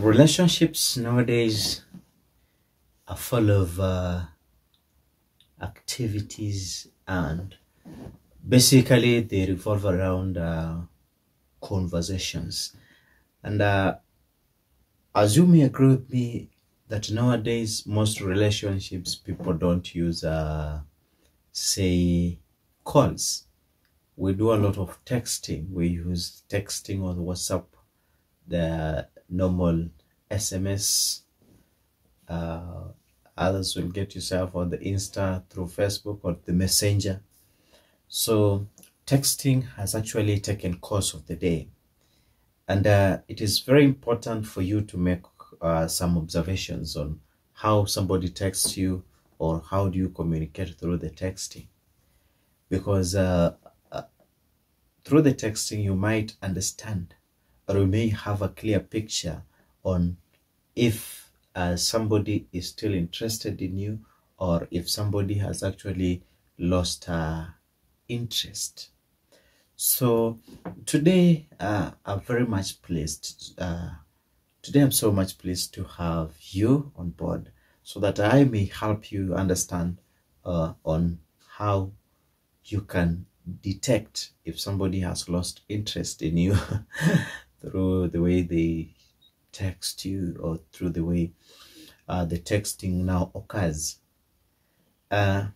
Relationships nowadays are full of activities, and basically they revolve around conversations. And as you may agree with me that nowadays most relationships people don't use say calls. We do a lot of texting. We use texting on WhatsApp, the normal SMS. Others will get yourself on the Insta through Facebook or the Messenger. So texting has actually taken course of the day, and it is very important for you to make some observations on how somebody texts you, or how do you communicate through the texting, because through the texting you might understand, or you may have a clear picture on if somebody is still interested in you, or if somebody has actually lost interest. So today I'm very much pleased. Today I'm so much pleased to have you on board, so that I may help you understand on how you can detect if somebody has lost interest in you through the way they text you, or through the way the texting now occurs. Have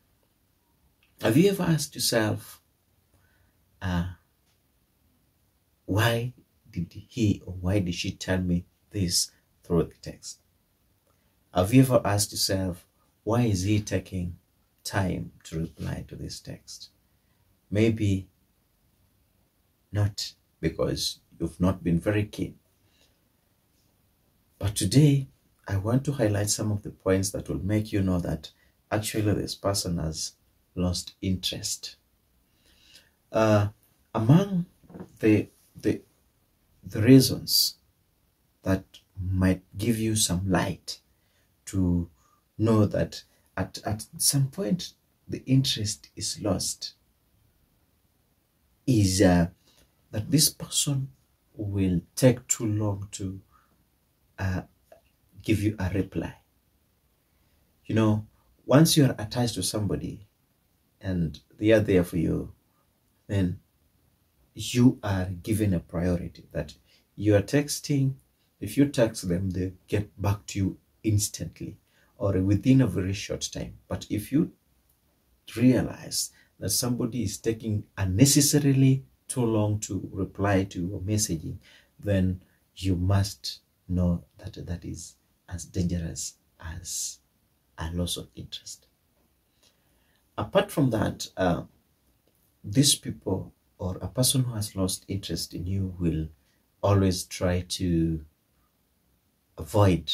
you ever asked yourself, why did he or why did she tell me this through the text? Have you ever asked yourself, why is he taking time to reply to this text? Maybe not because you've not been very keen. But today, I want to highlight some of the points that will make you know that actually this person has lost interest. Among the reasons that might give you some light to know that at some point the interest is lost is that this person will take too long to give you a reply. You know, once you are attached to somebody and they are there for you, then you are given a priority, that you are texting. If you text them, they get back to you instantly or within a very short time. But if you realize that somebody is taking unnecessarily too long to reply to your messaging, then you must know that that is as dangerous as a loss of interest. Apart from that, these people, or a person who has lost interest in you, will always try to avoid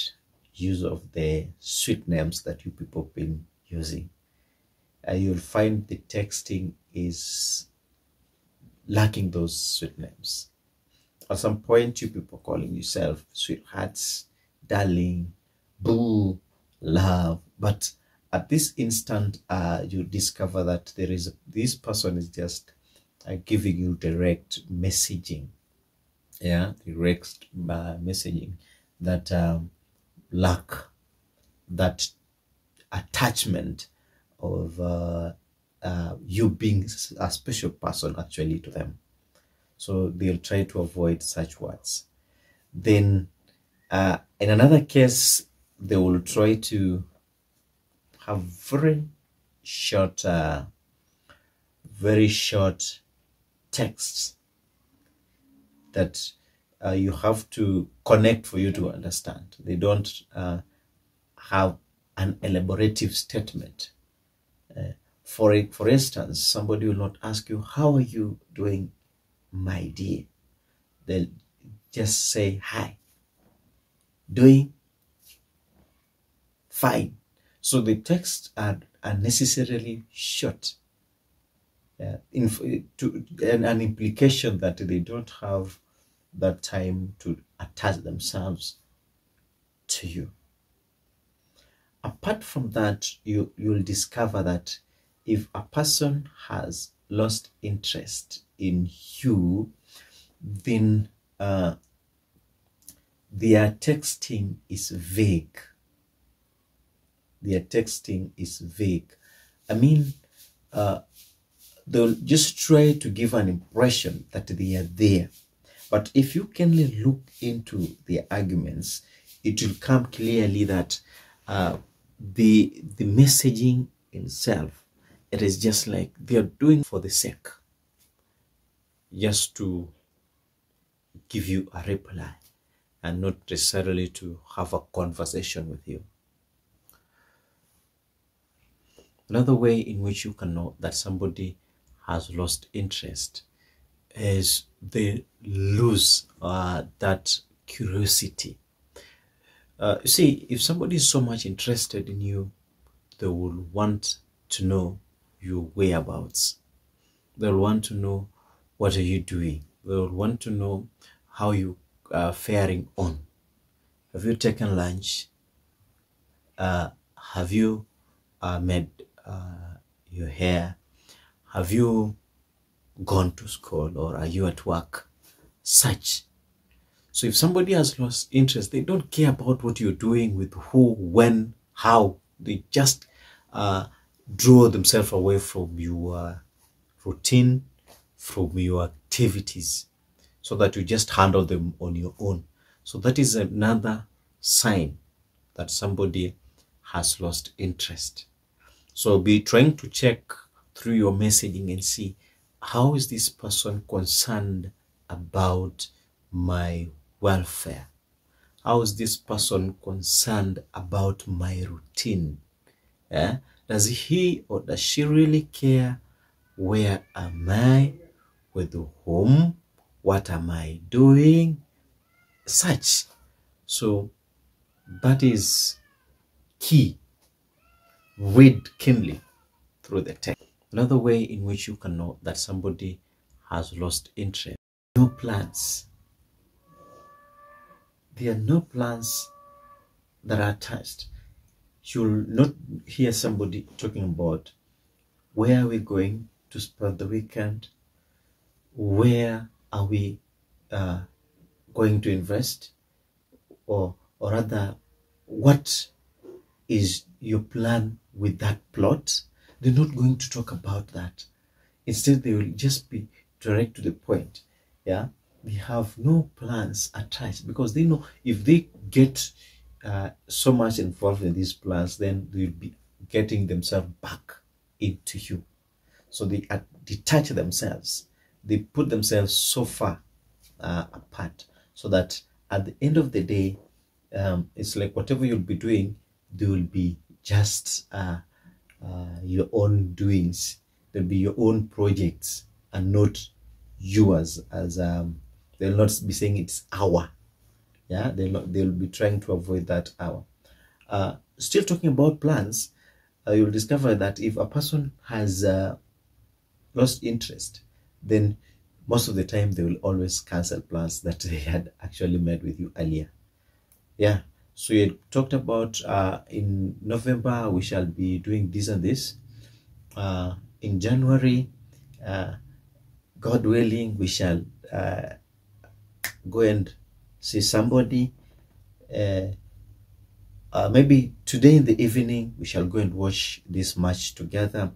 use of the sweet names that you people have been using. You'll find the texting is lacking those sweet names. At some point, you people calling yourself sweethearts, darling, boo, love. But at this instant, you discover that this person is just giving you direct messaging. Yeah, direct messaging that lack that attachment of you being a special person actually to them. So they'll try to avoid such words. Then in another case, they will try to have very short texts that you have to connect for you to understand. They don't have an elaborative statement. For instance, somebody will not ask you, how are you doing, my dear? They'll just say, hi. Doing fine. So the texts are necessarily short. An implication that they don't have that time to attach themselves to you. Apart from that, you'll discover that if a person has lost interest in you, then their texting is vague. Their texting is vague. I mean, they'll just try to give an impression that they are there. But if you can look into their arguments, it will come clearly that the messaging itself, it is just like they are doing for the sake, just to give you a reply and not necessarily to have a conversation with you. Another way in which you can know that somebody has lost interest is they lose that curiosity. You see, if somebody is so much interested in you, they will want to know your whereabouts. They'll want to know what are you doing. They'll want to know how you are faring on. Have you taken lunch? Have you made your hair? Have you gone to school, or are you at work? Such. So if somebody has lost interest, they don't care about what you're doing, with who, when, how. They just draw themselves away from your routine, from your activities, so that you just handle them on your own. So that is another sign that somebody has lost interest. So be trying to check through your messaging and see, how is this person concerned about my welfare? How is this person concerned about my routine? Does he or does she really care? Where am I? With whom? What am I doing? Such. So that is key. Read keenly through the text. Another way in which you can know that somebody has lost interest: no plans. There are no plans that are attached. You'll not hear somebody talking about, where are we going to spend the weekend? Where are we going to invest? Or rather, what is your plan with that plot? They're not going to talk about that. Instead, they will just be direct to the point. Yeah, they have no plans attached, because they know if they get so much involved in these plans, then they'll be getting themselves back into you. So they detach themselves. They put themselves so far apart, so that at the end of the day, it's like whatever you'll be doing, they will be just your own doings. They'll be your own projects and not yours. As they'll not be saying it's our. Yeah, they'll be trying to avoid that hour. Still talking about plans, you'll discover that if a person has lost interest, then most of the time they will always cancel plans that they had actually made with you earlier. Yeah, so you had talked about in November we shall be doing this and this. In January, God willing, we shall go and see somebody. Maybe today in the evening we shall go and watch this match together.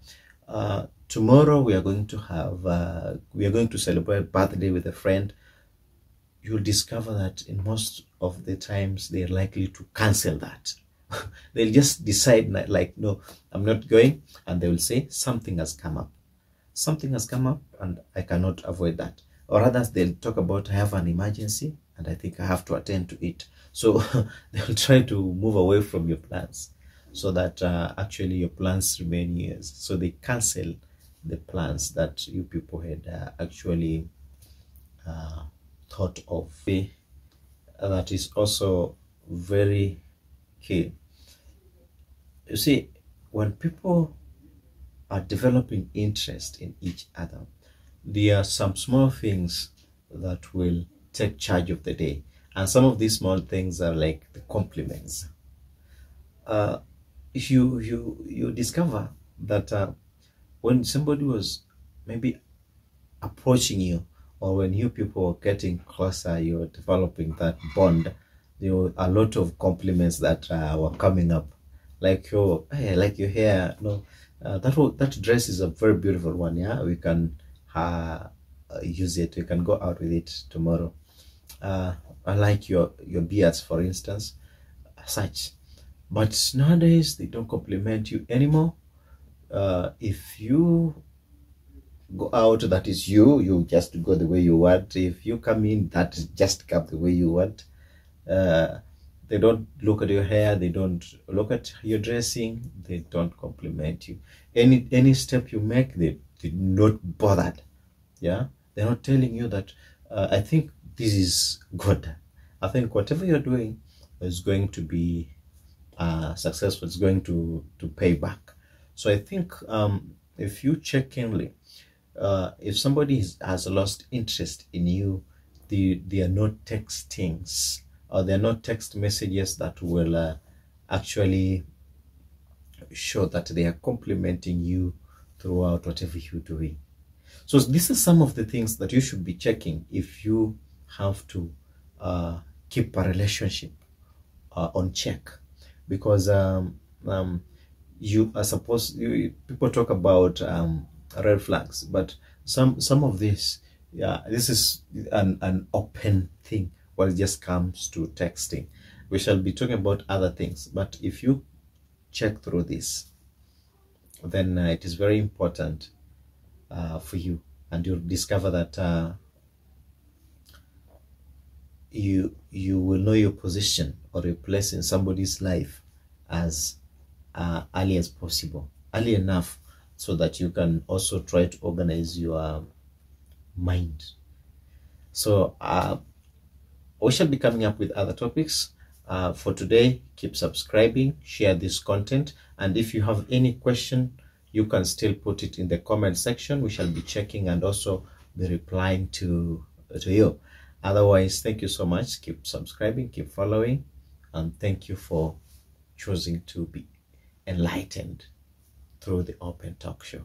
Tomorrow we are going to celebrate birthday with a friend. You'll discover that in most of the times they're likely to cancel that. They'll just decide like, no, I'm not going, and they will say something has come up. Something has come up and I cannot avoid that. Or others, they'll talk about, I have an emergency and I think I have to attend to it. So they'll try to move away from your plans, so that actually your plans remain yours. So they cancel the plans that you people had actually thought of. That is also very key. You see, when people are developing interest in each other, there are some small things that will take charge of the day. And some of these small things are like the compliments. You discover that when somebody was maybe approaching you, or when you people are getting closer, you're developing that bond, there were a lot of compliments that were coming up, like your, hey, like your hair. No, that dress is a very beautiful one. Yeah, we can use it. We can go out with it tomorrow. I like your beards, for instance, such. But nowadays they don't compliment you anymore. If you go out, that is you just go the way you want. If you come in, that is just come the way you want. They don't look at your hair, they don't look at your dressing, they don't compliment you. Any step you make, they're not bothered. Yeah, they're not telling you that I think this is good. I think whatever you're doing is going to be successful. It's going to pay back. So I think if you check keenly, if somebody has lost interest in you, they are not textings, or they're not text messages that will actually show that they are complimenting you throughout whatever you're doing. So this is some of the things that you should be checking if you have to keep a relationship on check, because you are supposed, people talk about red flags, but some of this, yeah, this is an open thing when it just comes to texting. We shall be talking about other things, but if you check through this, then it is very important for you, and you'll discover that you will know your position or your place in somebody's life as early as possible, early enough, so that you can also try to organize your mind. So we shall be coming up with other topics. For today, keep subscribing, share this content, and if you have any question, you can still put it in the comment section. We shall be checking and also be replying to you. Otherwise, thank you so much. Keep subscribing, keep following, and thank you for choosing to be enlightened through the Open Talk Show.